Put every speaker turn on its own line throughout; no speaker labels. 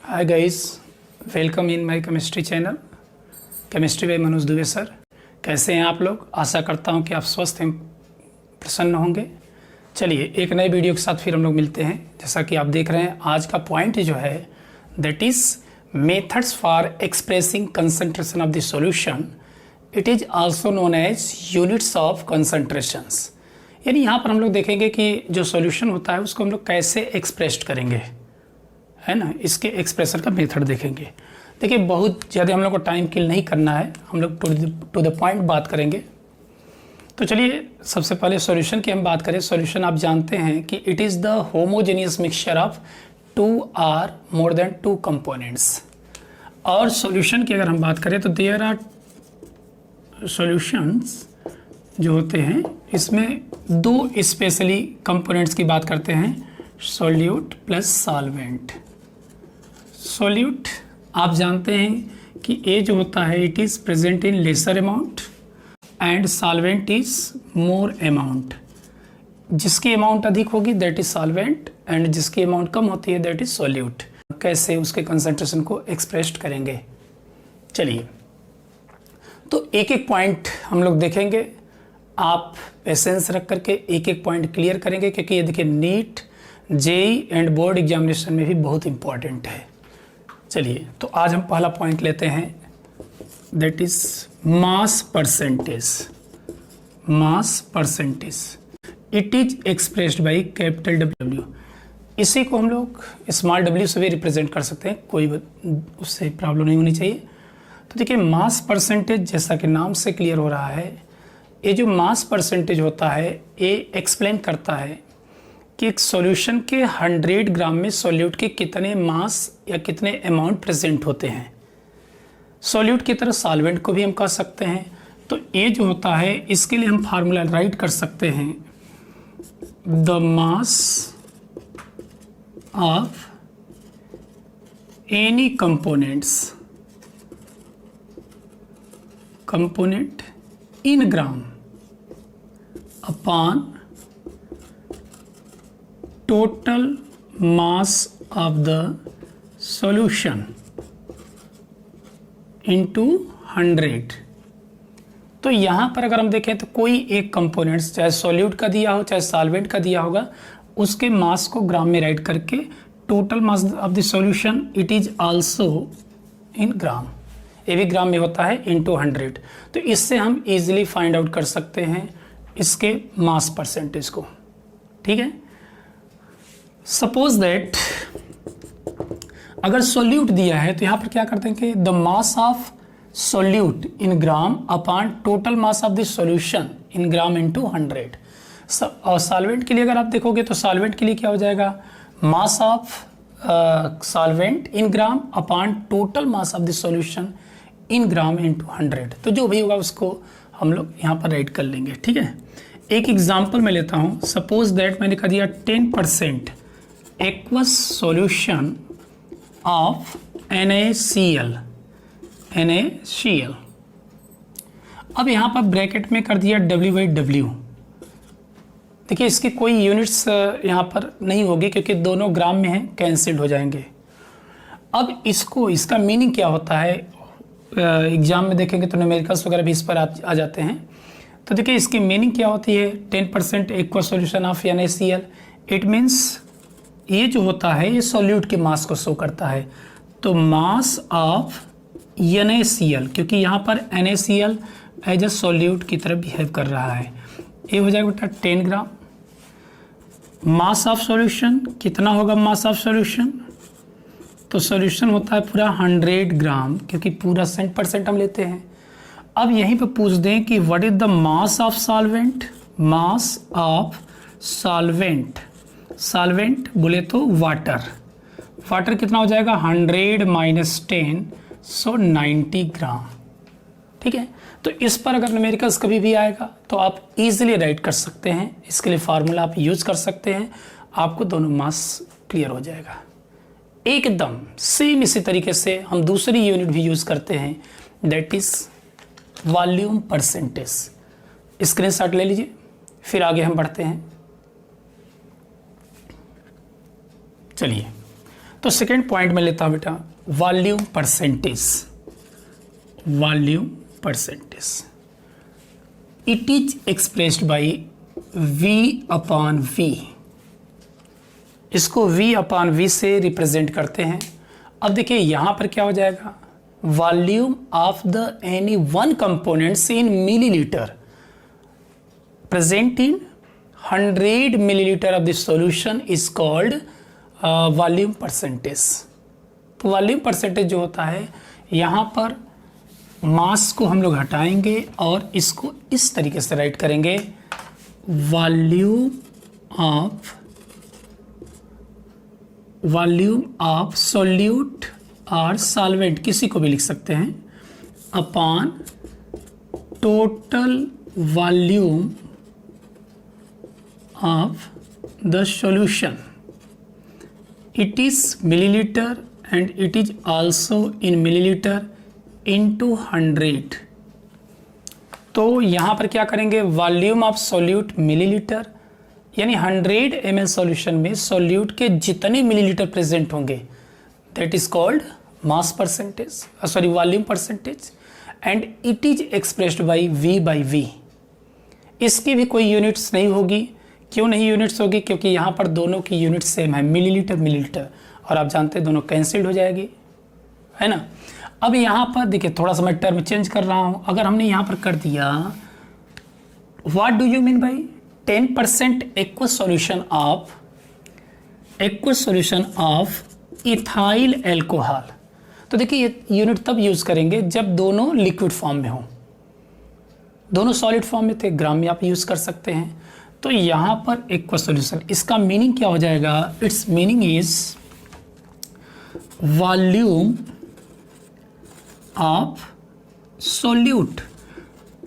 Hi guys, welcome in my chemistry channel chemistry bye Manoj Dubey sir. कैसे हैं आप लोग? आशा करता हूं कि आप स्वस्थ हैं, प्रसन्न होंगे। चलिए एक नए वीडियो के साथ फिर हम लोग मिलते हैं। जैसा कि आप देख रहे हैं, आज का पॉइंट जो है that is methods for expressing concentration of the solution. It is also known as units of concentrations. यानी यहाँ पर हम लोग देखेंगे कि जो सॉल्यूशन होता है उसको हम लोग कैसे एक्सप्रेस करेंगे, है ना। इसके एक्सप्रेशन का मेथड देखेंगे। देखिए बहुत ज़्यादा हम लोग को टाइम किल नहीं करना है, हम लोग टू द पॉइंट बात करेंगे। तो चलिए सबसे पहले सॉल्यूशन की हम बात करें। सॉल्यूशन आप जानते हैं कि it is the homogeneous mixture of 2 और मोर देन 2 कंपोनेंट्स। और सॉल्यूशन की अगर हम बात करें तो देयर आर सॉल्यूशंस जो होते हैं, इसमें 2 स्पेशली कंपोनेंट्स की बात करते हैं, सॉल्यूट प्लस सॉल्वेंट। सॉल्यूट आप जानते हैं कि ए जो होता है it is present in lesser amount and solvent is more amount. जिसकी अमाउंट अधिक होगी दैट इज़ सॉल्वेंट एंड जिसकी अमाउंट कम होती है दैट इज़ सॉल्यूट। कैसे उसके कंसंट्रेशन को एक्सप्रेस करेंगे, चलिए तो एक एक पॉइंट हम लोग देखेंगे। आप पेशेंस रख करके एक एक पॉइंट क्लियर करेंगे, क्योंकि ये देखिए NEET, JEE and board examination में भी बहुत इंपॉर्टेंट है। चलिए तो आज हम पहला पॉइंट लेते हैं, that is mass percentage. Mass percentage it is expressed by capital W. इसी को हम लोग स्मॉल डब्ल्यू से भी रिप्रेजेंट कर सकते हैं, कोई उससे प्रॉब्लम नहीं होनी चाहिए। तो देखिए मास परसेंटेज जैसा कि नाम से क्लियर हो रहा है, ये जो मास परसेंटेज होता है ये एक्सप्लेन करता है कि एक सॉल्यूशन के 100 ग्राम में सॉल्यूट के कितने मास या कितने अमाउंट प्रेजेंट होते हैं। सॉल्यूट की तरह सॉल्वेंट को भी हम कह सकते हैं। तो ये जो होता है इसके लिए हम फार्मूला राइट कर सकते हैं, the mass of any component in gram upon total mass of the solution into 100। तो यहाँ पर अगर हम देखें तो कोई एक कंपोनेंट्स चाहे सॉल्यूट का दिया हो चाहे सॉल्वेंट का दिया होगा, उसके मास को ग्राम में राइट करके total mass of the solution it is also in gram, ये भी ग्राम में होता है, इनटू 100। तो इससे हम इजीली फाइंड आउट कर सकते हैं इसके मास परसेंटेज को। ठीक है, सपोज दैट अगर सॉल्यूट दिया है तो यहाँ पर क्या करते हैं कि the mass of solute in gram upon total mass of the solution in gram into 100। और सॉल्वेंट के लिए अगर आप देखोगे तो सॉल्वेंट के लिए क्या हो जाएगा, mass of solvent in gram upon total mass of the solution in gram into 100। तो जो भी होगा उसको हम लोग यहाँ पर राइट कर लेंगे। ठीक है, एक एग्जाम्पल मैं लेता हूँ। सपोज दैट मैंने कह दिया 10% aqueous solution of NaCl। अब यहाँ पर ब्रैकेट में कर दिया W/W। देखिए इसकी कोई यूनिट्स यहाँ पर नहीं होगी क्योंकि दोनों ग्राम में हैं, कैंसिल्ड हो जाएंगे। अब इसका मीनिंग क्या होता है, एग्जाम में देखेंगे तो न्यूमेरिकल्स वगैरह भी इस पर आ जाते हैं। तो देखिए इसकी मीनिंग क्या होती है, 10% aqua solution of NaCl। It means ये जो होता है ये सॉल्यूट के मास को शो करता है। तो मास ऑफ NaCl, क्योंकि यहाँ पर NaCl एज ए सॉल्यूट की तरह बिहेव कर रहा है, ये हो जाएगा बेटा 10 ग्राम। मास ऑफ सॉल्यूशन कितना होगा, मास ऑफ सॉल्यूशन तो सॉल्यूशन होता है पूरा 100 ग्राम, क्योंकि पूरा 100% हम लेते हैं। अब यहीं पे पूछ दें कि what is the mass of solvent. Mass of solvent बोले तो वाटर कितना हो जाएगा, 100 माइनस 10 सो 90 ग्राम। ठीक है, तो इस पर अगर न्यूमेरिकल्स कभी भी आएगा तो आप इजीली राइट कर सकते हैं। इसके लिए फार्मूला आप यूज कर सकते हैं, आपको दोनों मास क्लियर हो जाएगा एकदम सेम। इसी तरीके से हम दूसरी यूनिट भी यूज करते हैं, that is volume percentage. Screenshot ले लीजिए, फिर आगे हम बढ़ते हैं। चलिए तो सेकेंड पॉइंट में लेता हूँ बेटा volume percentage. Volume percentage it is expressed by V upon V। इसको V अपॉन V से रिप्रेजेंट करते हैं। अब देखिए यहाँ पर क्या हो जाएगा, volume of the any one components in millilitre present in 100 millilitre of the solution is called volume percentage. तो वॉल्यूम परसेंटेज जो होता है, यहाँ पर मास को हम लोग हटाएंगे और इसको इस तरीके से राइट करेंगे, वॉल्यूम ऑफ सॉल्यूट और सॉल्वेंट, किसी को भी लिख सकते हैं, upon total volume of the solution. It is milliliter and it is also in milliliter into 100। तो यहाँ पर क्या करेंगे, वॉल्यूम ऑफ सॉल्यूट मिलीलीटर, यानी 100 ml सॉल्यूशन में सॉल्यूट के जितने मिलीलीटर प्रेजेंट होंगे that is called mass percentage, sorry volume percentage, and it is expressed by V/V। इसकी भी कोई यूनिट्स नहीं होगी। क्यों नहीं यूनिट्स होगी, क्योंकि यहाँ पर दोनों की यूनिट सेम है, मिलीलीटर मिलीलीटर, और आप जानते हैं दोनों कैंसिल्ड हो जाएगी, है ना। अब यहाँ पर देखिए थोड़ा सा मैं टर्म चेंज कर रहा हूँ। अगर हमने यहाँ पर कर दिया what do you mean by 10% aqueous solution of ethyl alcohol, तो देखिए ये यूनिट तब यूज करेंगे जब दोनों लिक्विड फॉर्म में हो। दोनों सॉलिड फॉर्म में थे, ग्राम में आप यूज कर सकते हैं। तो यहाँ पर एक्वस सॉल्यूशन, इसका मीनिंग क्या हो जाएगा, it's meaning is volume of solute.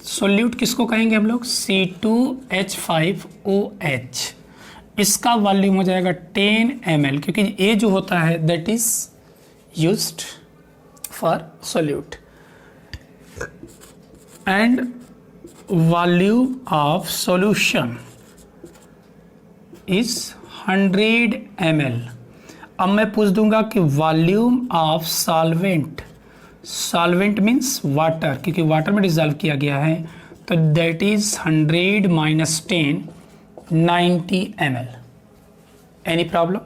Solute किसको कहेंगे हम लोग, C2H5OH। इसका वॉल्यूम हो जाएगा 10 ml, क्योंकि ये जो होता है that is used for solute. And volume of solution is 100 ml। अब मैं पूछ दूंगा कि volume of solvent, solvent means water, क्योंकि वाटर में डिजॉल्व किया गया है, तो that is 100 minus 10 90 ml। Any problem?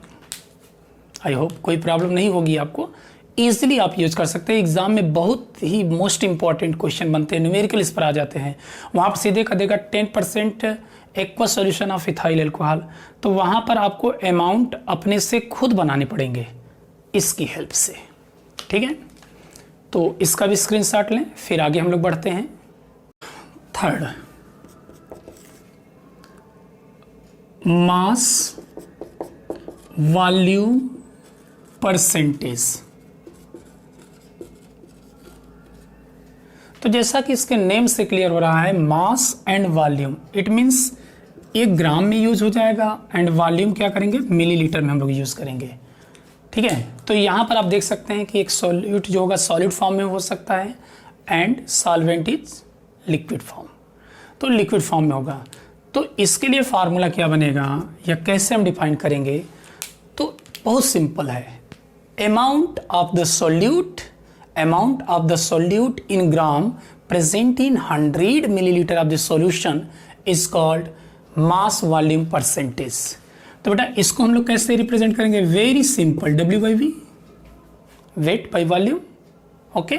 I hope कोई प्रॉब्लम नहीं होगी आपको, ईजिली आप यूज कर सकते हैं। एग्जाम में बहुत ही मोस्ट इंपॉर्टेंट क्वेश्चन बनते हैं, न्यूमेरिकल इस पर आ जाते हैं। वहाँ पर सीधे कर देगा 10% aqueous solution of ethyl alcohol, तो वहाँ पर आपको अमाउंट अपने से खुद बनाने पड़ेंगे इसकी हेल्प से, ठीक है। तो इसका भी स्क्रीनशॉट लें, फिर आगे हम लोग बढ़ते हैं। Third, mass volume percentage. तो जैसा कि इसके नेम से क्लियर हो रहा है, mass and volume, it means एक ग्राम में यूज हो जाएगा, एंड वॉल्यूम क्या करेंगे, मिलीलीटर में हम लोग यूज करेंगे, ठीक है। तो यहाँ पर आप देख सकते हैं कि एक सॉल्यूट जो होगा सॉलिड फॉर्म में हो सकता है, and solvent is liquid form, तो लिक्विड फॉर्म में होगा। तो इसके लिए फार्मूला क्या बनेगा या कैसे हम डिफाइन करेंगे, तो बहुत सिंपल है, amount of the solute in gram present in 100 millilitre of the solution is called mass volume percentage. तो बेटा इसको हम लोग कैसे रिप्रेजेंट करेंगे, very simple, W/V, weight by volume, okay.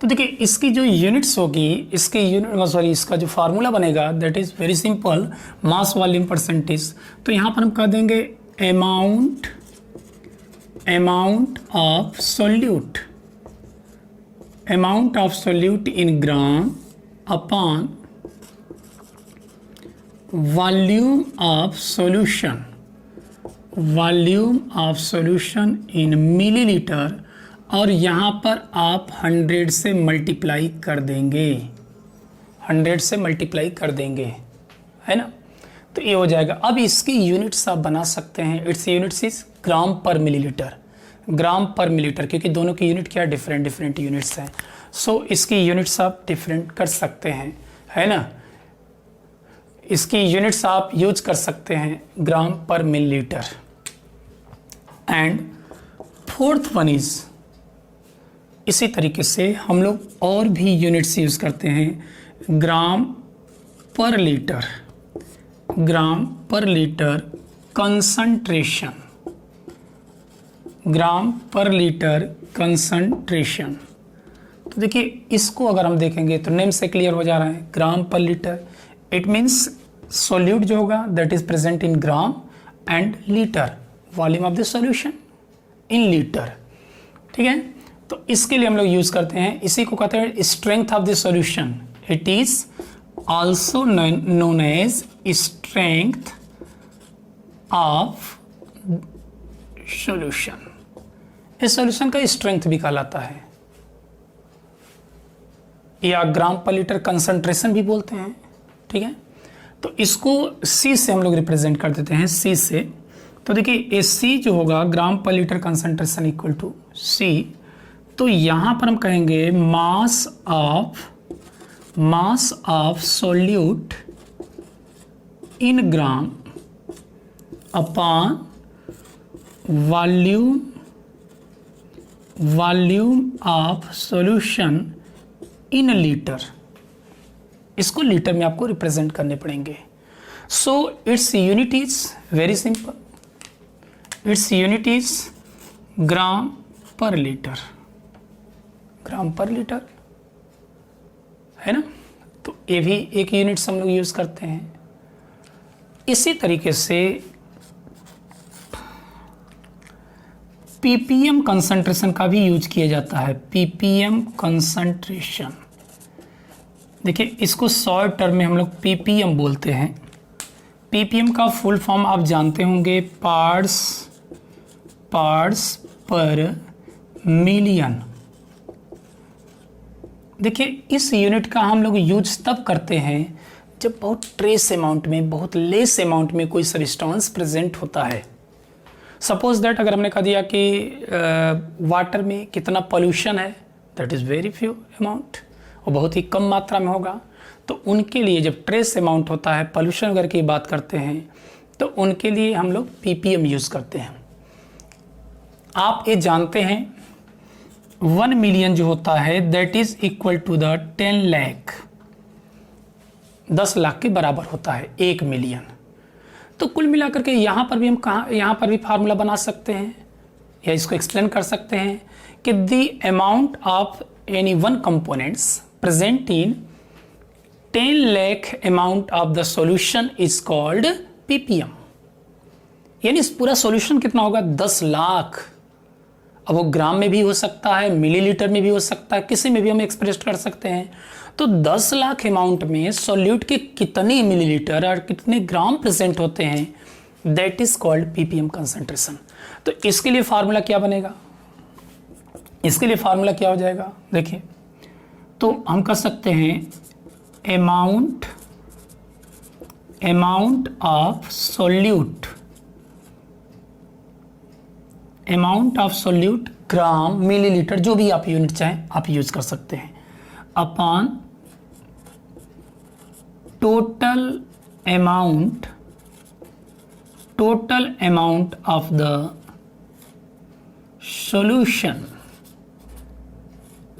तो देखिए इसकी जो यूनिट्स होगी, इसकी यूनिट सॉरी इसका जो फार्मूला बनेगा that is very simple, mass volume percentage. तो यहाँ पर हम कह देंगे amount of solute in gram upon volume of solution in millilitre, और यहाँ पर आप 100 से मल्टीप्लाई कर देंगे, 100 से मल्टीप्लाई कर देंगे, है ना। तो ये हो जाएगा। अब इसकी यूनिट्स आप बना सकते हैं, इट्स यूनिट्स इज ग्राम पर मिलीलीटर, क्योंकि दोनों की यूनिट क्या डिफरेंट यूनिट्स हैं। सो इसकी यूनिट्स आप डिफरेंट कर सकते हैं, है ना। इसकी यूनिट्स आप यूज कर सकते हैं ग्राम पर millilitre, and fourth one is, इसी तरीके से हम लोग और भी यूनिट्स यूज करते हैं, ग्राम पर लीटर, ग्राम पर लीटर कंसंट्रेशन, ग्राम पर लीटर कंसंट्रेशन। तो देखिए इसको अगर हम देखेंगे तो नेम से क्लियर हो जा रहा है, ग्राम per litre, it means solute जो होगा that is present in gram and litre, volume of the solution in litre. ठीक है, तो इसके लिए हम लोग यूज करते हैं, इसी को कहते हैं strength of the solution, it is also known as strength of solution. इस सॉल्यूशन का स्ट्रेंथ भी कहलाता है, या ग्राम पर लीटर कंसंट्रेशन भी बोलते हैं। ठीक है, तो इसको सी से हम लोग रिप्रेजेंट कर देते हैं, सी से। तो देखिए ए सी जो होगा gram per litre concentration equal to C, तो यहां पर हम कहेंगे mass of solute in gram upon volume of solution in litre. इसको लीटर में आपको रिप्रेजेंट करने पड़ेंगे। So its unit is very simple, its unit is gram per litre, gram per litre है ना। तो ये भी एक यूनिट हम लोग यूज करते हैं। इसी तरीके से पीपीएम कंसंट्रेशन का भी यूज किया जाता है, पीपीएम कंसंट्रेशन। देखिए इसको शॉर्ट टर्म में हम लोग पीपीएम बोलते हैं। पीपीएम का फुल फॉर्म आप जानते होंगे, पार्ट्स पर मिलियन। देखिए इस यूनिट का हम लोग यूज तब करते हैं जब बहुत ट्रेस अमाउंट में, बहुत लेस अमाउंट में कोई सब्सटेंस प्रेजेंट होता है। सपोज दैट अगर हमने कह दिया कि वाटर में कितना पोल्यूशन है, that is very few amount, और बहुत ही कम मात्रा में होगा, तो उनके लिए जब ट्रेस अमाउंट होता है, पोल्यूशन वगैरह की बात करते हैं, तो उनके लिए हम लोग पीपीएम यूज़ करते हैं। आप ये जानते हैं 1 मिलियन जो होता है that is equal to the 10 lakh, 10 lakh के बराबर होता है 1 मिलियन। तो कुल मिलाकर के यहाँ पर भी हम यहाँ पर भी फार्मूला बना सकते हैं, या इसको एक्सप्लेन कर सकते हैं कि the amount of any one components present in 10 lakh amount of the solution is called ppm. यानी इस पूरा सॉल्यूशन कितना होगा, 10 लाख। अब वो ग्राम में भी हो सकता है, मिलीलीटर में भी हो सकता है, किसी में भी हम एक्सप्रेस कर सकते हैं। तो 10 लाख अमाउंट में सॉल्यूट के कितने मिलीलीटर और कितने ग्राम प्रेजेंट होते हैं, that is called ppm concentration. तो इसके लिए फार्मूला क्या बनेगा, इसके लिए फार्मूला क्या हो जाएगा, देखिए तो हम कर सकते हैं amount of solute gram millilitre, जो भी आप यूनिट चाहें आप यूज कर सकते हैं, upon total amount of the solution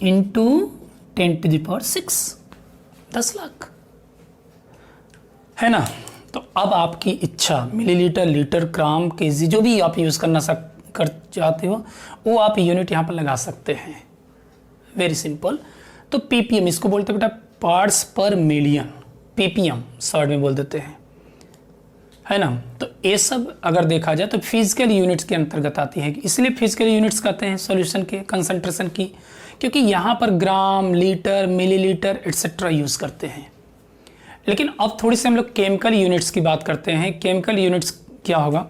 into 10⁶, 10 lakh है ना। तो अब आपकी इच्छा मिलीलीटर, लीटर, ग्राम, केजी, जो भी आप यूज़ कर चाहते हो वो आप यूनिट यहाँ पर लगा सकते हैं, वेरी सिंपल। तो पीपीएम इसको बोलते हैं बेटा पार्ट्स पर मिलियन, पीपीएम शॉर्ट में बोल देते हैं, है ना। तो ये सब अगर देखा जाए तो फिजिकल यूनिट्स के अंतर्गत आती है, इसलिए फिजिकल यूनिट्स कहते हैं सॉल्यूशन के कंसंट्रेशन की, क्योंकि यहाँ पर ग्राम, लीटर, मिलीलीटर एट्सेट्रा यूज़ करते हैं। लेकिन अब थोड़ी सी हम लोग केमिकल यूनिट्स की बात करते हैं। केमिकल यूनिट्स क्या होगा,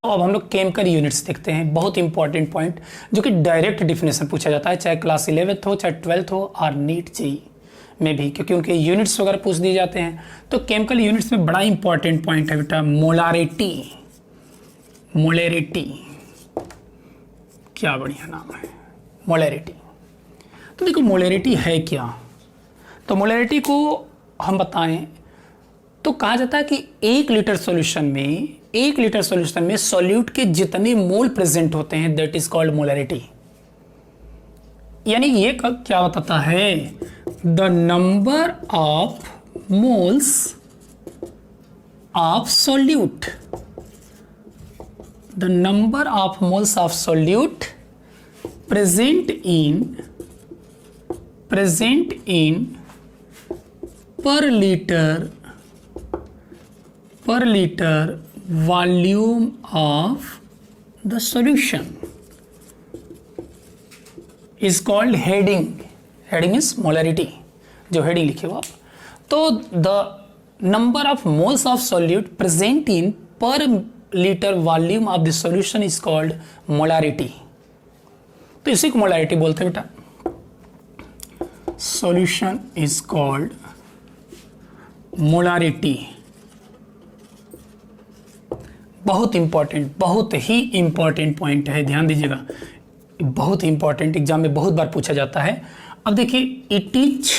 तो अब हम लोग केमिकल यूनिट्स देखते हैं, बहुत इंपॉर्टेंट पॉइंट जो कि डायरेक्ट डिफिनेशन पूछा जाता है, चाहे क्लास 11th हो, चाहे 12th हो, और नीट जेईई में भी, क्योंकि उनके यूनिट्स वगैरह पूछ दिए जाते हैं। तो केमिकल यूनिट्स में बड़ा इंपॉर्टेंट पॉइंट है बेटा मोलारिटी। क्या बढ़िया नाम है, मोलारिटी। तो देखो मोलारिटी है क्या, तो मोलारिटी को हम बताएं तो कहा जाता है कि 1 लीटर सॉल्यूशन में 1 लीटर सॉल्यूशन में सॉल्यूट के जितने मोल प्रेजेंट होते हैं दैट इज कॉल्ड मोलैरिटी। यानी ये क्या बताता है, the number of moles of solute, the number of moles of solute present in per liter volume of the solution is called heading. Heading is molarity, जो heading लिखे हो आप। तो the number of moles of solute present in per liter volume of the solution is called molarity। तो इसी को molarity बोलते हैं बेटा। Solution is called molarity। बहुत इंपॉर्टेंट, बहुत ही इंपॉर्टेंट पॉइंट है, ध्यान दीजिएगा, बहुत इंपॉर्टेंट, एग्जाम में बहुत बार पूछा जाता है। अब देखिए, it is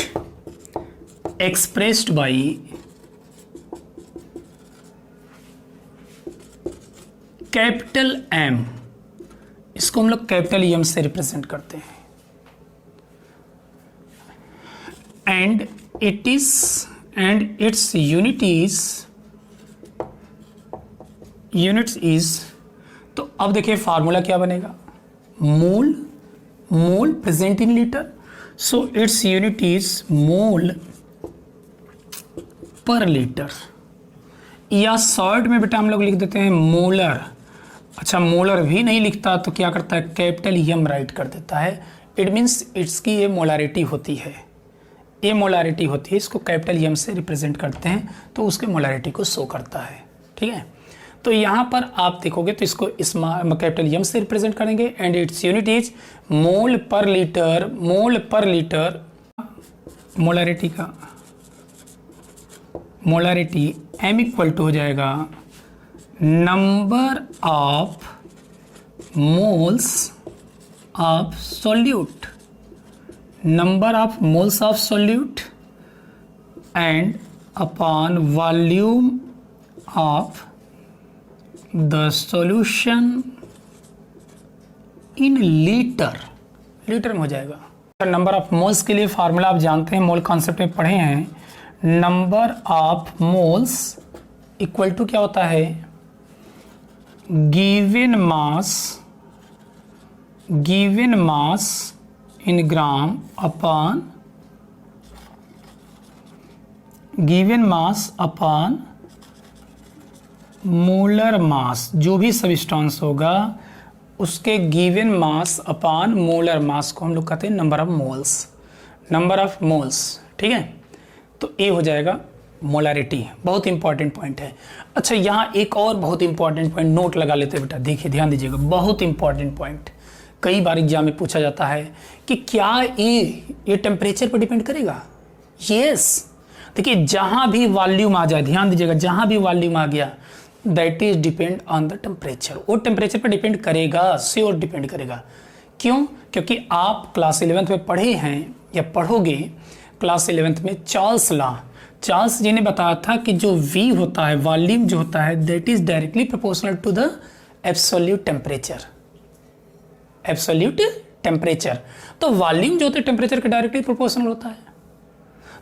expressed by capital M, इसको हम लोग कैपिटल एम से रिप्रेजेंट करते हैं, एंड इट्स यूनिट्स इज, तो अब देखिए फार्मूला क्या बनेगा, mole present in litre, so its unit is mole per litre, या शॉर्ट में बेटा हम लोग लिख देते हैं मोलर। अच्छा, मोलर भी नहीं लिखता तो क्या करता है, कैपिटल एम राइट कर देता है। इट मीन्स इट्स की ये मोलारिटी होती है, ये मोलारिटी होती है, इसको कैपिटल एम से रिप्रेजेंट करते हैं तो उसके मोलारिटी को शो करता है। ठीक है, तो यहाँ पर आप देखोगे तो इसको कैपिटल एम से रिप्रेजेंट करेंगे, and it's unit is mole per litre. Molarity का मोलारिटी एम इक्वल टू हो जाएगा number of moles of solute, number of moles of solute and upon volume of the solution in litre में हो जाएगा। Number of moles के लिए formula आप जानते हैं, मोल कॉन्सेप्ट में पढ़े हैं। Number of moles equal to क्या होता है, given mass in gram upon given mass upon molar mass, जो भी सबस्टेंस होगा उसके given mass upon molar mass को हम लोग कहते हैं नंबर ऑफ मोल्स। ठीक है, तो ये हो जाएगा मोलारिटी। बहुत इंपॉर्टेंट पॉइंट है। अच्छा, यहाँ एक और बहुत इंपॉर्टेंट पॉइंट नोट लगा लेते हैं बेटा, देखिए ध्यान दीजिएगा, बहुत इंपॉर्टेंट पॉइंट, कई बार एग्जाम में पूछा जाता है कि क्या ये टेम्परेचर पर डिपेंड करेगा। यस, देखिए जहाँ भी वॉल्यूम आ जाए, ध्यान दीजिएगा, जहाँ भी वॉल्यूम आ गया that is depend on the temperature, वो टेम्परेचर पर डिपेंड करेगा, श्योर डिपेंड करेगा। क्यों? क्योंकि आप क्लास 11th में पढ़े हैं या पढ़ोगे, क्लास 11th में चार्ल्स जी ने बताया था कि जो V होता है, वॉल्यूम जो होता है, that is directly proportional to the absolute temperature. तो वॉल्यूम जो होता है टेम्परेचर के डायरेक्टली प्रोपोर्शनल होता है।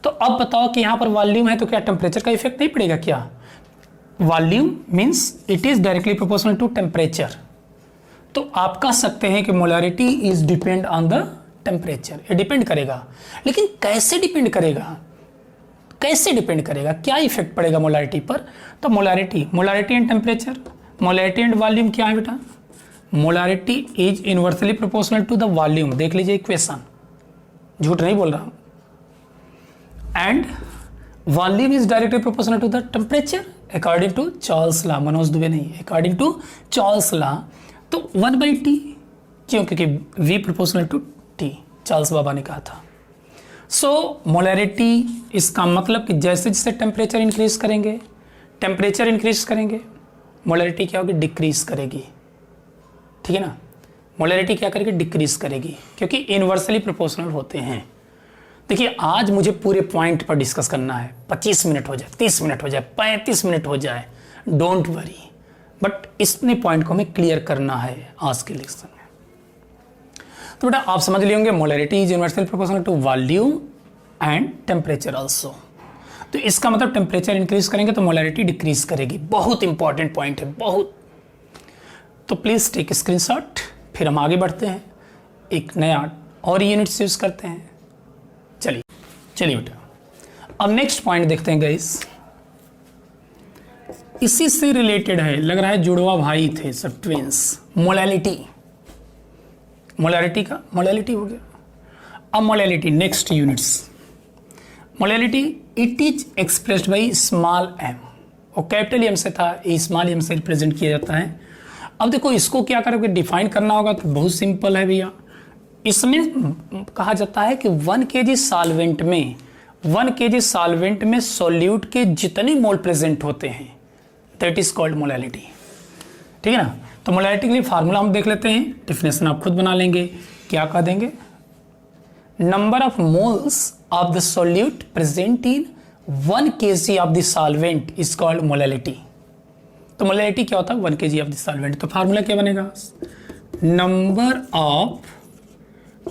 तो अब बताओ कि यहाँ पर वॉल्यूम है तो क्या टेम्परेचर का इफेक्ट नहीं पड़ेगा क्या? Volume means it is directly proportional to temperature. तो आप कह सकते हैं कि molarity is depend on the temperature, ये डिपेंड करेगा। लेकिन कैसे डिपेंड करेगा, क्या इफेक्ट पड़ेगा मोलारिटी पर? तो molarity and temperature, molarity and volume क्या है बेटा? Molarity is inversely proportional to the volume, देख लीजिए इक्वेशन, झूठ नहीं बोल रहा हूं, and volume is directly proportional to the temperature according to Charles law, Manoj Dubey नहीं, अकॉर्डिंग टू चार्ल्स लॉ। तो 1/T, क्यों? क्योंकि V proportional to T, Charles बाबा ने कहा था। सो मोलैरिटी, इसका मतलब कि जैसे जैसे टेम्परेचर इंक्रीज करेंगे मोलैरिटी क्या होगी? डिक्रीज करेगी। ठीक है ना, मोलैरिटी क्या करेगी? डिक्रीज करेगी, क्योंकि इनवर्सली प्रोपोर्शनल होते हैं। देखिए, आज मुझे पूरे पॉइंट पर डिस्कस करना है, 25 मिनट हो जाए, 30 मिनट हो जाए, 35 मिनट हो जाए, डोंट वरी, बट इतने पॉइंट को हमें क्लियर करना है आज के लेक्चर में। तो बेटा आप समझ लिए होंगे molarity is inversely proportional to volume and temperature also. तो इसका मतलब टेम्परेचर इंक्रीज करेंगे तो मोलैरिटी डिक्रीज करेगी। बहुत इंपॉर्टेंट पॉइंट है, बहुत। तो प्लीज टेक स्क्रीनशॉट, फिर हम आगे बढ़ते हैं, एक नया और यूनिट्स यूज करते हैं। चलिए बेटा अब नेक्स्ट पॉइंट देखते हैं गाइस, इसी से रिलेटेड है, लग रहा है जुड़वा भाई थे सब, ट्विंस। मोलैलिटी हो गया। अब molality next units. Molality it is expressed by small m, और कैपिटल एम से था, ये स्मॉल एम से रिप्रेजेंट किया जाता है। अब देखो इसको क्या करोगे, डिफाइन करना होगा तो बहुत सिंपल है भैया। इसमें कहा जाता है कि 1 kg सॉल्वेंट में सॉल्यूट के जितने मोल प्रेजेंट होते हैं दैट इज कॉल्ड मोलैलिटी। ठीक है ना। तो मोलैलिटी के लिए फार्मूला हम देख लेते हैं, डिफिनेशन आप खुद बना लेंगे। क्या कह देंगे, number of moles of the solute present in 1 kg of the solvent is called molality. तो मोलैलिटी क्या होता है, 1 kg ऑफ द सॉल्वेंट। तो फार्मूला क्या बनेगा,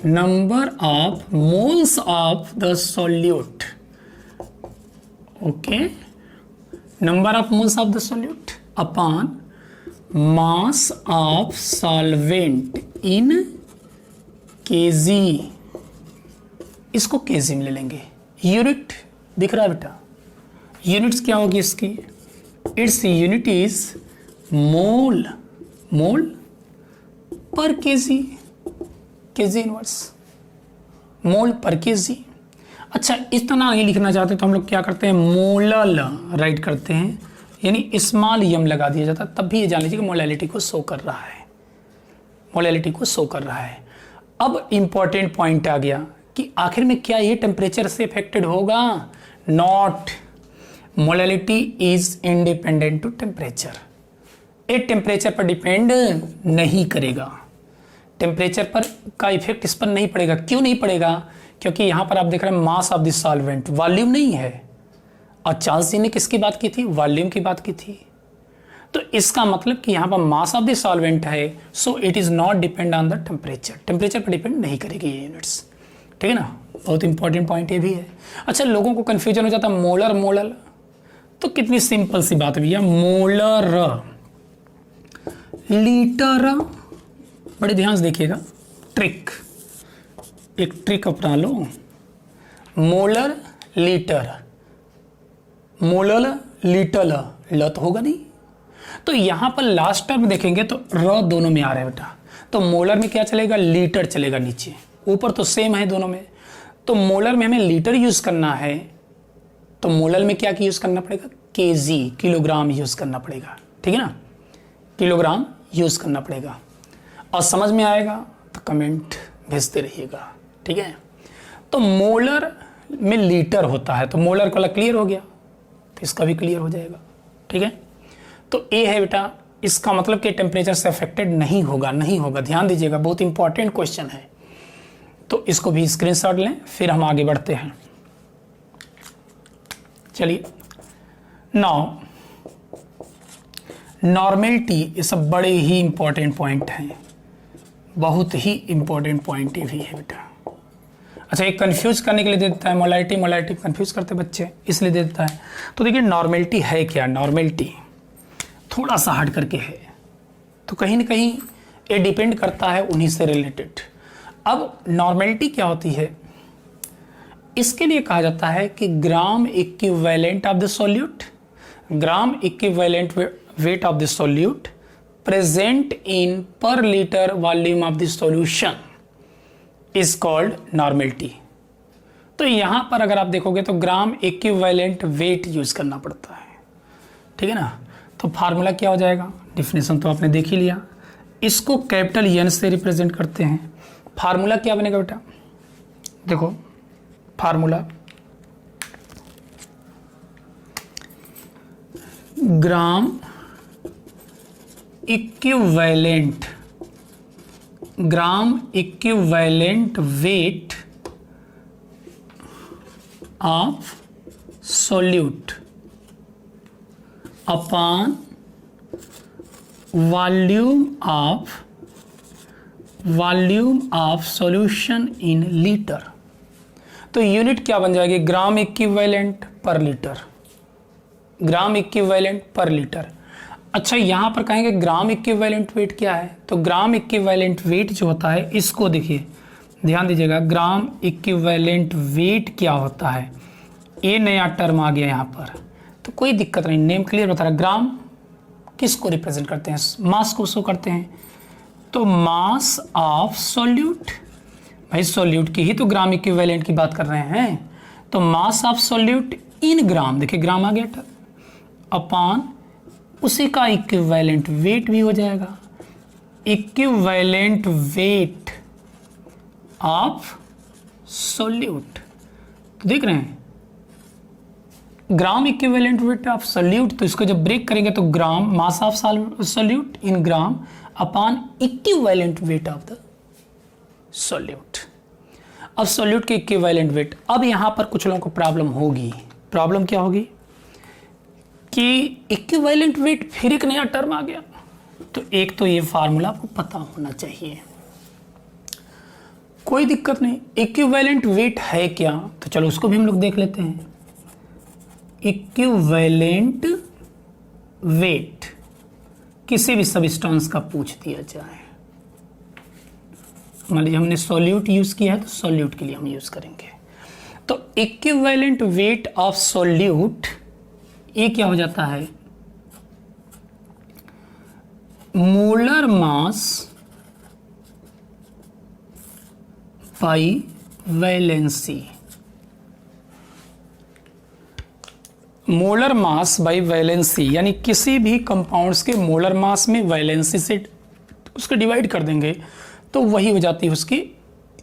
number of moles of the solute, okay, number of moles of the solute upon mass of solvent in kg, इसको kg में ले लेंगे। यूनिट दिख रहा है बेटा, यूनिट्स क्या होगी इसकी, इट्स यूनिट इज मोल पर kg, केजी इनवर्स, मोल पर केजी। अच्छा इतना नहीं लिखना चाहते तो हम लोग क्या करते हैं, मोलल राइट करते हैं, यानी स्मॉल यम लगा दिया जाता, तब भी ये जान लीजिए कि मोलैलिटी को शो कर रहा है। अब इंपॉर्टेंट पॉइंट आ गया कि आखिर में क्या ये टेम्परेचर से इफेक्टेड होगा, not, molality is independent to temperature, ये टेम्परेचर पर डिपेंड नहीं करेगा, टेम्परेचर पर का इफेक्ट इस पर नहीं पड़ेगा। क्यों नहीं पड़ेगा, क्योंकि यहाँ पर आप देख रहे हैं मास ऑफ द सॉल्वेंट, वॉल्यूम नहीं है। और चार्ल्स जी ने किसकी बात की थी, वॉल्यूम की बात की थी। तो इसका मतलब कि यहाँ पर मास ऑफ द सॉल्वेंट है, so it is not depend on the temperature, temperature पर डिपेंड नहीं करेगी ये यूनिट्स। ठीक है ना, बहुत इंपॉर्टेंट पॉइंट ये भी है। अच्छा लोगों को कन्फ्यूजन हो जाता है मोलर, तो कितनी सिंपल सी बात भैया, मोलर, लीटर, बड़े ध्यान से देखिएगा, एक ट्रिक अपना लो, मोलर लीटर, ल तो होगा नहीं, तो यहां पर लास्ट टर्म देखेंगे तो र दोनों में आ रहा है बेटा, तो मोलर में क्या चलेगा, लीटर चलेगा, नीचे ऊपर तो सेम है दोनों में। तो मोलर में हमें लीटर यूज करना है, तो मोलर में क्या यूज करना पड़ेगा, केजी, किलोग्राम यूज करना पड़ेगा। ठीक है ना, किलोग्राम यूज करना पड़ेगा। और समझ में आएगा तो कमेंट भेजते रहिएगा। ठीक है, तो मोलर में लीटर होता है, तो मोलर का क्लियर हो गया, तो इसका भी क्लियर हो जाएगा। ठीक है, तो ये है बेटा, इसका मतलब कि टेम्परेचर से अफेक्टेड नहीं होगा, ध्यान दीजिएगा, बहुत इंपॉर्टेंट क्वेश्चन है। तो इसको भी स्क्रीनशॉट लें, फिर हम आगे बढ़ते हैं। चलिए, नाउ नॉर्मेलिटी, ये सब बड़े ही इंपॉर्टेंट पॉइंट हैं, बहुत ही इंपॉर्टेंट पॉइंट ये भी है बेटा। अच्छा, एक कंफ्यूज करने के लिए दे देता है, मोलैलिटी कंफ्यूज करते बच्चे, इसलिए दे देता है। तो देखिए नॉर्मेलिटी है क्या, नॉर्मेलिटी थोड़ा सा हट करके है, तो कहीं ना कहीं ये डिपेंड करता है उन्हीं से रिलेटेड। अब नॉर्मेलिटी क्या होती है, इसके लिए कहा जाता है कि gram equivalent of the solute, gram equivalent weight of the solute present in per liter volume of the solution is called normality। तो यहाँ पर अगर आप देखोगे तो ग्राम इक्विवेलेंट वेट यूज करना पड़ता है। ठीक है ना, तो फार्मूला क्या हो जाएगा, डिफिनेशन तो आपने देख ही लिया, इसको कैपिटल एन से रिप्रेजेंट करते हैं। फार्मूला क्या बनेगा बेटा, देखो formula gram equivalent weight of solute upon volume of solution in litre. तो यूनिट क्या बन जाएगी, ग्राम इक्विवेलेंट पर लीटर, ग्राम इक्विवेलेंट पर लीटर। अच्छा यहाँ पर कहेंगे ग्राम इक्विवेलेंट वेट क्या है, तो ग्राम इक्विवेलेंट वेट जो होता है इसको देखिए, ध्यान दीजिएगा, ग्राम इक्विवेलेंट वेट क्या होता है, ये नया टर्म आ गया यहाँ पर, तो कोई दिक्कत नहीं, नेम क्लियर बता रहा। ग्राम किसको रिप्रेजेंट करते हैं, मास को शो करते हैं, तो मास ऑफ सॉल्यूट, भाई सॉल्यूट की ही तो ग्राम इक्विवेलेंट की बात कर रहे हैं, तो मास ऑफ सॉल्यूट इन ग्राम, देखिए ग्राम आ गया टर्म, अपॉन उसी का इक्विवेलेंट वेट भी हो जाएगा, इक्विवेलेंट वेट ऑफ सॉल्यूट। तो देख रहे हैं gram equivalent weight of solute, तो इसको जब ब्रेक करेंगे तो gram mass of solute in gram upon equivalent weight of the solute. अब सॉल्यूट के इक्विवेलेंट वेट, अब यहां पर कुछ लोगों को प्रॉब्लम होगी, प्रॉब्लम क्या होगी कि इक्विवेलेंट वेट फिर एक नया टर्म आ गया, तो एक तो ये फार्मूला आपको पता होना चाहिए, कोई दिक्कत नहीं। इक्विवेलेंट वेट है क्या, तो चलो उसको भी हम लोग देख लेते हैं। इक्विवेलेंट वेट किसी भी सबस्टेंस का पूछ दिया जाए, मान लीजिए हमने सॉल्यूट यूज किया है तो सॉल्यूट के लिए हम यूज करेंगे, तो इक्विवेलेंट वेट ऑफ सॉल्यूट ये क्या हो जाता है, molar mass by valency, molar mass by valency, यानी किसी भी कंपाउंड्स के मोलर मास में वैलेंसी से उसको डिवाइड कर देंगे तो वही हो जाती है उसकी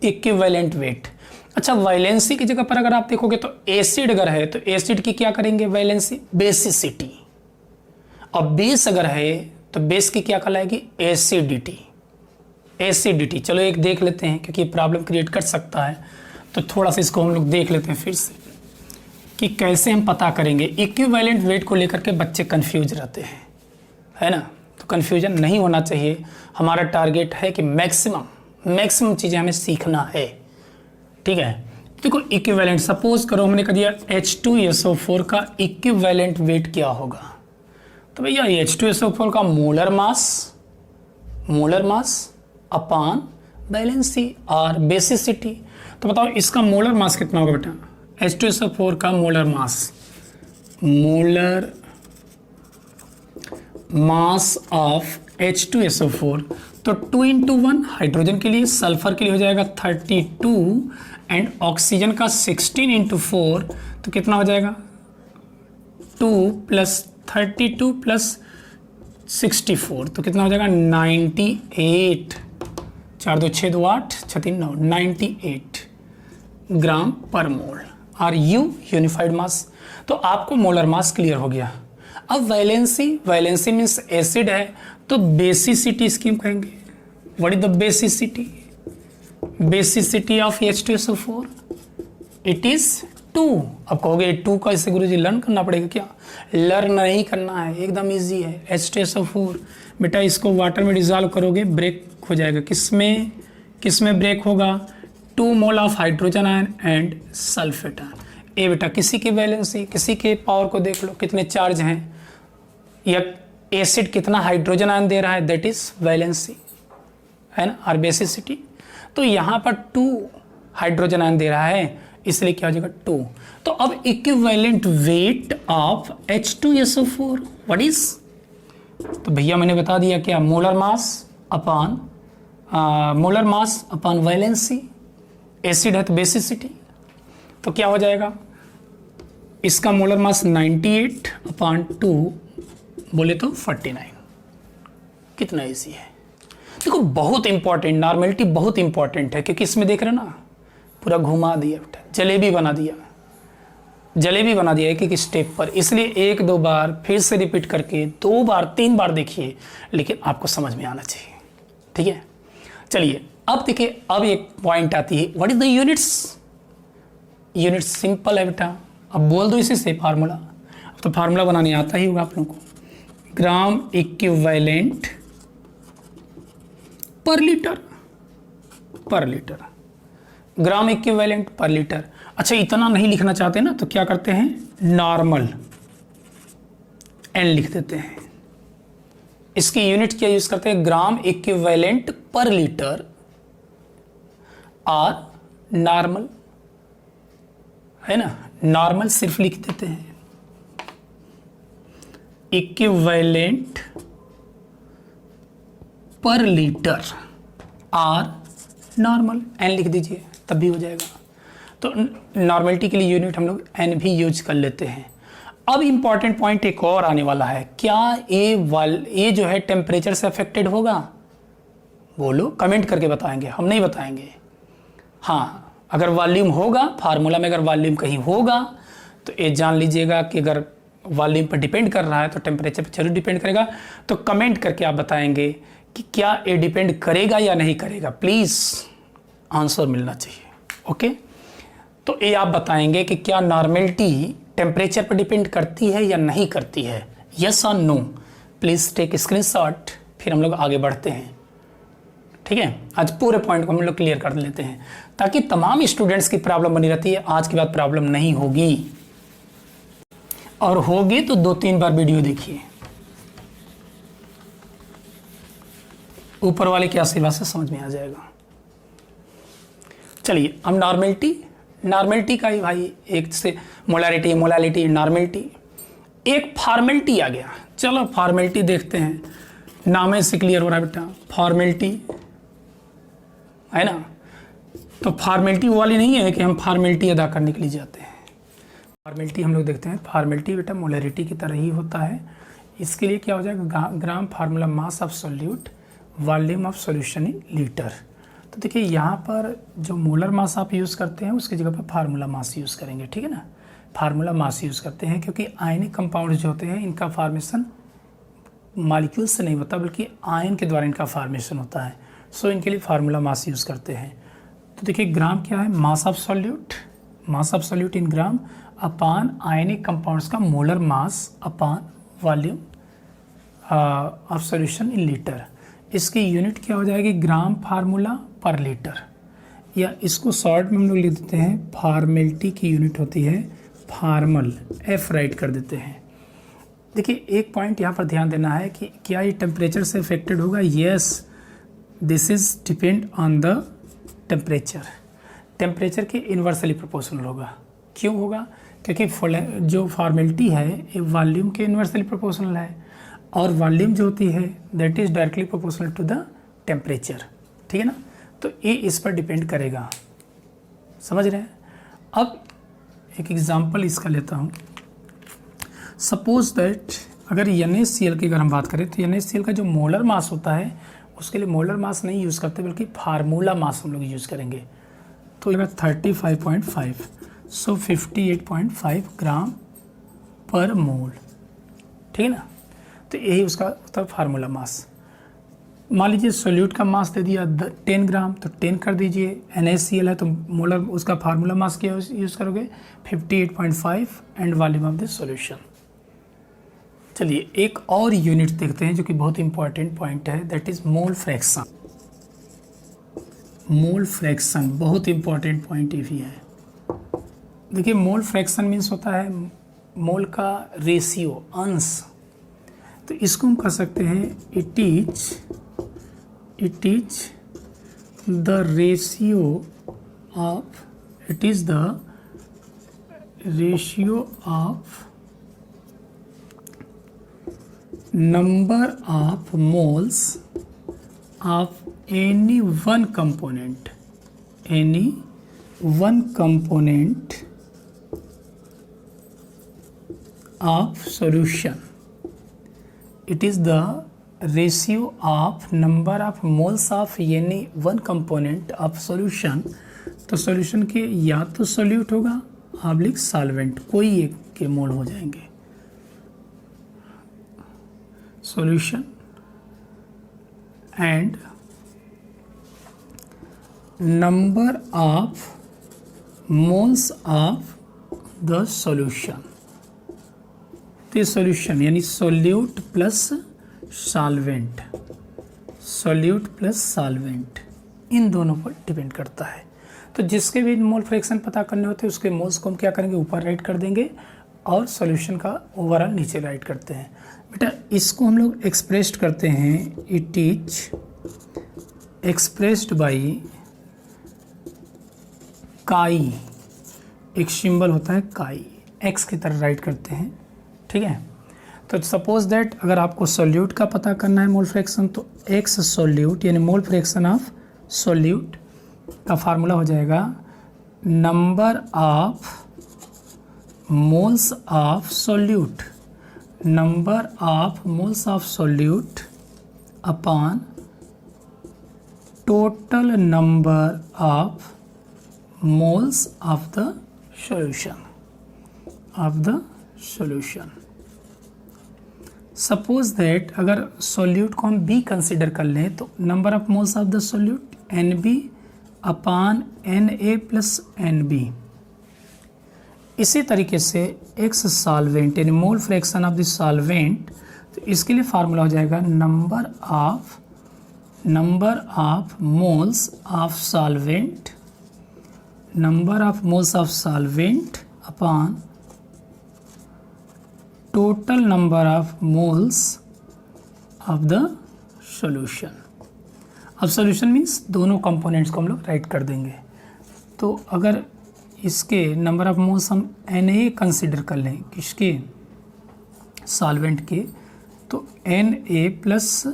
इक्विवेलेंट वेट। अच्छा वैलेंसी की जगह पर अगर आप देखोगे तो एसिड अगर है तो एसिड की क्या करेंगे वैलेंसी, बेसिसिटी, और बेस अगर है तो बेस की क्या कहलाएगी, एसिडिटी, एसिडिटी। चलो एक देख लेते हैं क्योंकि प्रॉब्लम क्रिएट कर सकता है, तो थोड़ा सा इसको हम लोग देख लेते हैं फिर से कि कैसे हम पता करेंगे। इक्विवेलेंट वेट को लेकर के बच्चे कंफ्यूज रहते हैं, है ना, तो कंफ्यूजन नहीं होना चाहिए। हमारा टारगेट है कि मैक्सिमम चीज़ें हमें सीखना है, ठीक है। देखो इक्विवेलेंट, सपोज करो हमने कह दिया H2SO4 का इक्विवेलेंट वेट क्या होगा, तो भैया H2SO4 का मोलर मास अपॉन वैलेंसी और बेसिसिटी, तो बताओ इसका मोलर मास कितना होगा बेटा, H2SO4 का मोलर मास ऑफ H2SO4, तो 2 × 1 हाइड्रोजन के लिए, सल्फर के लिए हो जाएगा 32 एंड ऑक्सीजन का 16 × 4, तो कितना हो जाएगा 2 + 32 + 64, तो कितना हो जाएगा 98, 4 2 6 2 8 6 3 9, 98 ग्राम पर मोल और यूनिफाइड मास। तो आपको मोलर मास क्लियर हो गया। अब वैलेंसी मीन्स एसिड है, तो बेसिसिटी स्कीम कहेंगे। What is the basicity of H2SO4, it is 2। अब कहोगे 2 का इसे गुरुजी लर्न करना पड़ेगा क्या, लर्न नहीं करना है, एकदम इजी है। H2SO4 बेटा इसको वाटर में डिजॉल्व करोगे ब्रेक हो जाएगा, किसमें ब्रेक होगा, 2 mole of hydrogen ion and sulphate ion. ए बेटा किसी की वैलेंसी, किसी के पावर को देख लो कितने चार्ज हैं, या एसिड कितना हाइड्रोजन आयन दे रहा है, दैट इज वैलेंसी, है ना, और बेसिसिटी। तो यहाँ पर 2 हाइड्रोजन आयन दे रहा है, इसलिए क्या हो जाएगा 2। तो अब equivalent weight of H2SO4 what is, तो भैया मैंने बता दिया क्या, molar mass upon valency, acid है तो बेसिसिटी, तो क्या हो जाएगा, इसका मोलर मास 98/2 बोले तो 49। कितना इजी है, देखो बहुत इंपॉर्टेंट, नॉर्मेलिटी बहुत इंपॉर्टेंट है, क्योंकि इसमें देख रहे ना पूरा घुमा दिया बेटा, जलेबी बना दिया एक एक स्टेप पर, इसलिए 1-2 बार फिर से रिपीट करके 2 बार 3 बार देखिए, लेकिन आपको समझ में आना चाहिए, ठीक है। चलिए अब देखिए, अब एक पॉइंट आती है, what is the units simple है बेटा, अब बोल दो इसी से फार्मूला, अब तो फार्मूला बनाने आता ही होगा आप लोगों को, ग्राम इक्विवेलेंट पर लीटर, पर लीटर, ग्राम इक्विवेलेंट पर लीटर। अच्छा, इतना नहीं लिखना चाहते ना तो क्या करते हैं, नॉर्मल एन लिख देते हैं। इसकी यूनिट क्या यूज करते हैं, ग्राम इक्विवेलेंट पर लीटर और नॉर्मल, है ना, नॉर्मल सिर्फ लिख देते हैं, इक्विवेलेंट पर लीटर और नॉर्मल एन लिख दीजिए, तब भी हो जाएगा। तो नॉर्मलिटी के लिए यूनिट हम लोग एन भी यूज कर लेते हैं। अब इंपॉर्टेंट पॉइंट एक और आने वाला है, क्या ये जो है टेम्परेचर से अफेक्टेड होगा? बोलो, कमेंट करके बताएंगे, हम नहीं बताएंगे। हाँ, अगर वॉल्यूम होगा, फार्मूला में अगर वॉल्यूम कहीं होगा तो ये जान लीजिएगा कि अगर वॉल्यूम पर डिपेंड कर रहा है तो टेम्परेचर पर जरूर डिपेंड करेगा। तो कमेंट करके आप बताएंगे कि क्या ये डिपेंड करेगा या नहीं करेगा, प्लीज़ आंसर मिलना चाहिए। ओके, तो ये आप बताएंगे कि क्या नॉर्मलिटी टेम्परेचर पर डिपेंड करती है या नहीं करती है, यस और नो। प्लीज़ टेक स्क्रीनशॉट, फिर हम लोग आगे बढ़ते हैं। ठीक है, आज पूरे पॉइंट को हम लोग क्लियर कर लेते हैं ताकि तमाम स्टूडेंट्स की प्रॉब्लम बनी रहती है। आज के बाद प्रॉब्लम नहीं होगी, और होगी तो 2-3 बार वीडियो देखिए, ऊपर वाले की आशीर्वाद से समझ में आ जाएगा। चलिए, अब नॉर्मलिटी का ही भाई, एक से मोलारिटी, मोलालिटी, नॉर्मलिटी, एक फॉर्मेलिटी आ गया। चलो फॉर्मेलिटी देखते हैं, नाम से क्लियर हो रहा है बेटा, फॉर्मेलिटी है ना। तो फॉर्मेलिटी वाली नहीं है कि हम फॉर्मेलिटी अदा करने के लिए जाते हैं। फॉर्मेलिटी हम लोग देखते हैं, फॉर्मेलिटी बेटा मोलरिटी की तरह ही होता है। इसके लिए क्या हो जाएगा, gram formula mass of solute volume of solution in litre. तो देखिए यहाँ पर जो मोलर मास आप यूज़ करते हैं उसकी जगह पर फार्मूला मास यूज़ करेंगे, ठीक है ना। फार्मूला मास यूज़ करते हैं क्योंकि आयनिक कंपाउंड जो होते हैं इनका फार्मेशन मॉलिक्यूल से नहीं होता बल्कि आयन के द्वारा इनका फार्मेशन होता है। सो इनके लिए फार्मूला मास यूज़ करते हैं। तो देखिए ग्राम क्या है, mass of solute in gram upon ionic compounds का molar mass upon volume of solution in litre. इसकी यूनिट क्या हो जाएगी, ग्राम फार्मूला पर लीटर, या इसको शॉर्ट में हम लोग लिख देते हैं, फॉर्मेलिटी की यूनिट होती है फार्मल, एफ राइट कर देते हैं। देखिए एक पॉइंट यहाँ पर ध्यान देना है कि क्या ये टेम्परेचर से अफेक्टेड होगा, yes, this is depend on the temperature के इन्वर्सली प्रोपोर्शनल होगा। क्यों होगा, क्योंकि जो फॉर्मेलिटी है ये वॉल्यूम के इन्वर्सली प्रोपोर्शनल है, और वॉल्यूम जो होती है that is directly proportional to the temperature, ठीक है ना। तो ये इस पर डिपेंड करेगा, समझ रहे हैं। अब एक एग्जांपल इसका लेता हूँ। सपोज दैट अगर NaCl की अगर हम बात करें तो NaCl का जो मोलर मास होता है उसके लिए मोलर मास नहीं यूज़ करते बल्कि फार्मूला मास हम लोग यूज़ करेंगे। तो ये 35.5, सो 58.5 ग्राम पर मोल, ठीक है ना। तो यही उसका होता है फार्मूला मास। मान लीजिए सोल्यूट का मास दे दिया 10 ग्राम, तो 10 कर दीजिए। NaCl है तो मोलर उसका फार्मूला मास क्या यूज़ करोगे, 58.5 and volume of the solution. चलिए एक और यूनिट देखते हैं जो कि बहुत इंपॉर्टेंट पॉइंट है, that is mole fraction. Mole fraction बहुत इंपॉर्टेंट पॉइंट ये भी है। देखिए मोल फ्रैक्शन मीन्स होता है मोल का रेशियो, अंश। तो इसको हम कह सकते हैं it is the ratio of number of moles of any one component of solution. It is the ratio of number of moles of any one component of solution. तो सॉल्यूशन के या तो सोल्यूट होगा ऑब्लिक सॉल्वेंट, कोई एक के मोल हो जाएंगे। solution and number of moles of the solution। तो सॉल्यूशन यानी solute plus solvent, solute plus solvent, इन दोनों पर डिपेंड करता है। तो जिसके भी मोल फ्रैक्शन पता करने होते हैं उसके मोल्स को हम क्या करेंगे, ऊपर राइट कर देंगे और सॉल्यूशन का ओवरऑल नीचे राइट करते हैं। बेटा इसको हम लोग एक्सप्रेस्ड करते हैं, इट इज एक्सप्रेस्ड बाई काई, एक सिंबल होता है काई, एक्स की तरह राइट करते हैं, ठीक है। तो सपोज दैट अगर आपको सॉल्यूट का पता करना है मोल फ्रैक्शन, तो एक्स सॉल्यूट यानी मोल फ्रैक्शन ऑफ सॉल्यूट का फार्मूला हो जाएगा number of moles of solute, number of moles of solute upon total number of moles of the solution. Suppose that अगर सॉल्यूट को हम बी कंसिडर कर लें तो number of moles of the solute n b upon n a plus n b. इसी तरीके से x solvent यानी mole fraction of the solvent, तो इसके लिए फार्मूला हो जाएगा number of moles of solvent, number of moles of solvent upon total number of moles of the solution. अब सॉल्यूशन मीन्स दोनों कंपोनेंट्स को हम लोग राइट कर देंगे। तो अगर इसके नंबर ऑफ मोल्स हम Na कंसिडर कर लें, किसके, सॉल्वेंट के, तो Na plus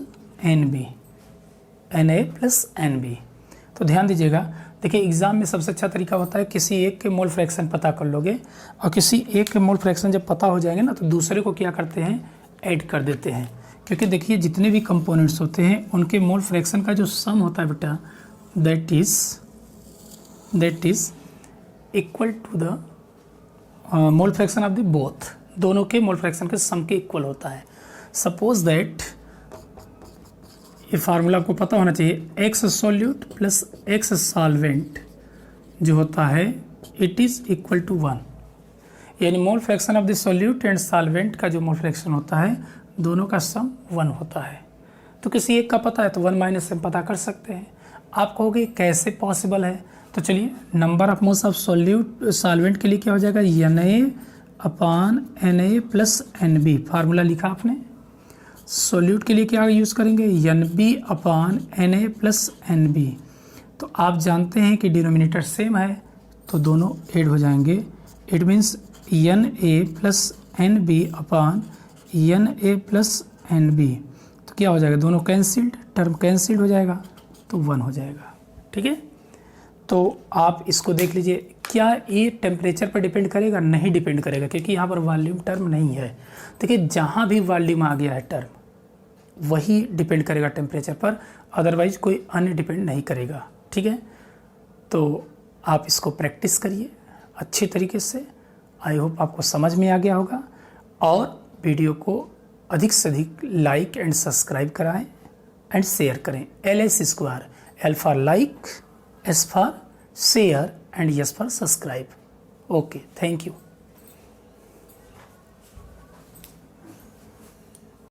NB, Na plus NB। तो ध्यान दीजिएगा, देखिए एग्ज़ाम में सबसे अच्छा तरीका होता है किसी एक के मोल फ्रैक्शन पता कर लोगे और किसी एक के मोल फ्रैक्शन जब पता हो जाएंगे ना तो दूसरे को क्या करते हैं, ऐड कर देते हैं। क्योंकि देखिए जितने भी कंपोनेंट्स होते हैं उनके मोल फ्रैक्शन का जो सम होता है बेटा, that is equal to the mole fraction of the both, दोनों के मोल फ्रैक्शन के सम के इक्वल होता है। सपोज दैट ये फार्मूला आपको पता होना चाहिए, x solute plus x solvent जो होता है इट इज़ इक्वल टू 1, यानी mole fraction of the solute and solvent का जो मोल फ्रैक्शन होता है दोनों का सम 1 होता है। तो किसी एक का पता है तो 1 माइनस से पता कर सकते हैं। आप कहोगे कैसे पॉसिबल है, तो चलिए number of moles of solvent के लिए क्या हो जाएगा, Na upon Na plus NB, formula लिखा आपने। सॉल्यूट के लिए क्या यूज़ करेंगे, NB upon Na plus NB। तो आप जानते हैं कि डिनोमिनेटर सेम है तो दोनों ऐड हो जाएंगे। It means Na plus NB upon Na plus NB। तो क्या हो जाएगा, दोनों कैंसिल्ड, टर्म कैंसिल्ड हो जाएगा तो 1 हो जाएगा, ठीक है। तो आप इसको देख लीजिए, क्या ये टेम्परेचर पर डिपेंड करेगा, नहीं डिपेंड करेगा क्योंकि यहाँ पर वॉल्यूम टर्म नहीं है। देखिए जहाँ भी वॉल्यूम आ गया है टर्म वही डिपेंड करेगा टेम्परेचर पर, अदरवाइज कोई अन्य डिपेंड नहीं करेगा, ठीक है। तो आप इसको प्रैक्टिस करिए अच्छी तरीके से, आई होप आपको समझ में आ गया होगा। और वीडियो को अधिक से अधिक लाइक एंड सब्सक्राइब कराएं एंड शेयर करें। LS², L for like, S for share and S for subscribe. Okay, thank you.